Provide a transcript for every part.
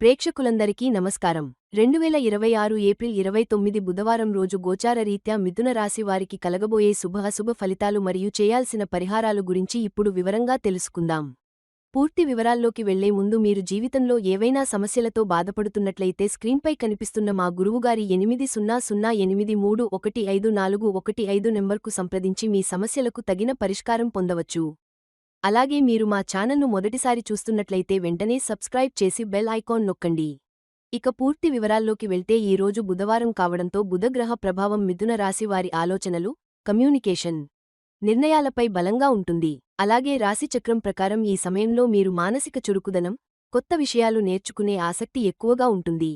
ప్రేక్షకులందరికీ నమస్కారం. 2026 ఏప్రిల్ 29 బుధవారం రోజు గోచార రీత్యా మిథున రాశి వారికి కలగబోయే శుభ ఫలితాలు మరియు చేయాల్సిన పరిహారాలు గురించి ఇప్పుడు వివరంగా తెలుసుకుందాం. పూర్తి వివరాల్లోకి వెళ్లే ముందు మీరు జీవితంలో ఏవైనా సమస్యలతో బాధపడుతున్నట్లయితే స్క్రీన్పై కనిపిస్తున్న మా గురువుగారి 8008315415 నెంబర్కు సంప్రదించి మీ సమస్యలకు తగిన పరిష్కారం పొందవచ్చు. అలాగే మీరు మా ఛానల్ను మొదటిసారి చూస్తున్నట్లయితే వెంటనే సబ్స్క్రైబ్ చేసి బెల్ ఐకాన్ నొక్కండి. ఇక పూర్తి వివరాల్లోకి వెళ్తే ఈ రోజు బుధవారం కావడంతో బుధగ్రహ ప్రభావం మిథున రాశి వారి ఆలోచనలు, కమ్యూనికేషన్, నిర్ణయాలపై బలంగా ఉంటుంది. అలాగే రాశిచక్రం ప్రకారం ఈ సమయంలో మీరు మానసిక చురుకుదనం, కొత్త విషయాలు నేర్చుకునే ఆసక్తి ఎక్కువగా ఉంటుంది.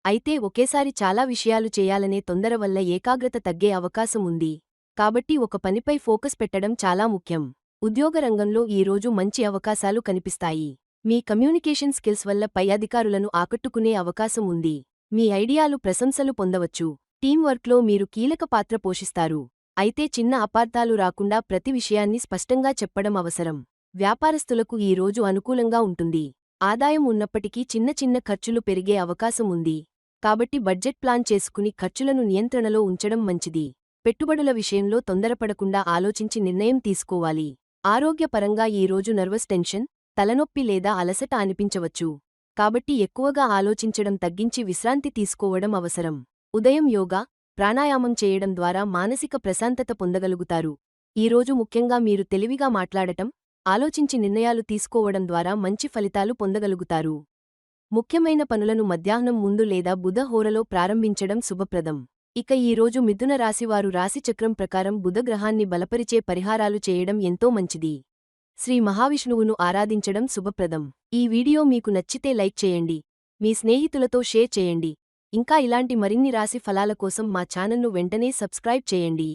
అయితే ఒకేసారి చాలా విషయాలు చేయాలనే తొందర వల్ల ఏకాగ్రత తగ్గే అవకాశం ఉంది. కాబట్టి ఒక పనిపై ఫోకస్ పెట్టడం చాలా ముఖ్యం. ఉద్యోగ రంగంలో ఈ రోజు మంచి అవకాశాలు కనిపిస్తాయి. మీ కమ్యూనికేషన్ స్కిల్స్ వల్ల పై అధికారులను ఆకట్టుకునే అవకాశం ఉంది. మీ ఐడియాలు ప్రశంసలు పొందవచ్చు. టీం వర్క్లో మీరు కీలక పాత్ర పోషిస్తారు. అయితే చిన్న అపార్థాలు రాకుండా ప్రతి విషయాన్ని స్పష్టంగా చెప్పడం అవసరం. వ్యాపారస్తులకు ఈ రోజు అనుకూలంగా ఉంటుంది. ఆదాయం ఉన్నప్పటికీ చిన్న చిన్న ఖర్చులు పెరిగే అవకాశం ఉంది. కాబట్టి బడ్జెట్ ప్లాన్ చేసుకుని ఖర్చులను నియంత్రణలో ఉంచడం మంచిది. పెట్టుబడుల విషయంలో తొందరపడకుండా ఆలోచించి నిర్ణయం తీసుకోవాలి. ఆరోగ్యపరంగా ఈ రోజు నర్వస్ టెన్షన్, తలనొప్పి లేదా అలసట అనిపించవచ్చు. కాబట్టి ఎక్కువగా ఆలోచించడం తగ్గించి విశ్రాంతి తీసుకోవడం అవసరం. ఉదయం యోగా, ప్రాణాయామం చేయడం ద్వారా మానసిక ప్రశాంతత పొందగలుగుతారు. ఈరోజు ముఖ్యంగా మీరు తెలివిగా మాట్లాడటం, ఆలోచించి నిర్ణయాలు తీసుకోవడం ద్వారా మంచి ఫలితాలు పొందగలుగుతారు. ముఖ్యమైన పనులను మధ్యాహ్నం ముందు లేదా బుధ హోరలో ప్రారంభించడం శుభప్రదం. ఇక ఈ రోజు మిథున రాశివారు రాశిచక్రం ప్రకారం బుధగ్రహాన్ని బలపరిచే పరిహారాలు చేయడం ఎంతో మంచిది. శ్రీ మహావిష్ణువును ఆరాధించడం శుభప్రదం. ఈ వీడియో మీకు నచ్చితే లైక్ చేయండి. మీ స్నేహితులతో షేర్ చేయండి. ఇంకా ఇలాంటి మరిన్ని రాశి ఫలాల కోసం మా ఛానల్ను వెంటనే సబ్స్క్రైబ్ చేయండి.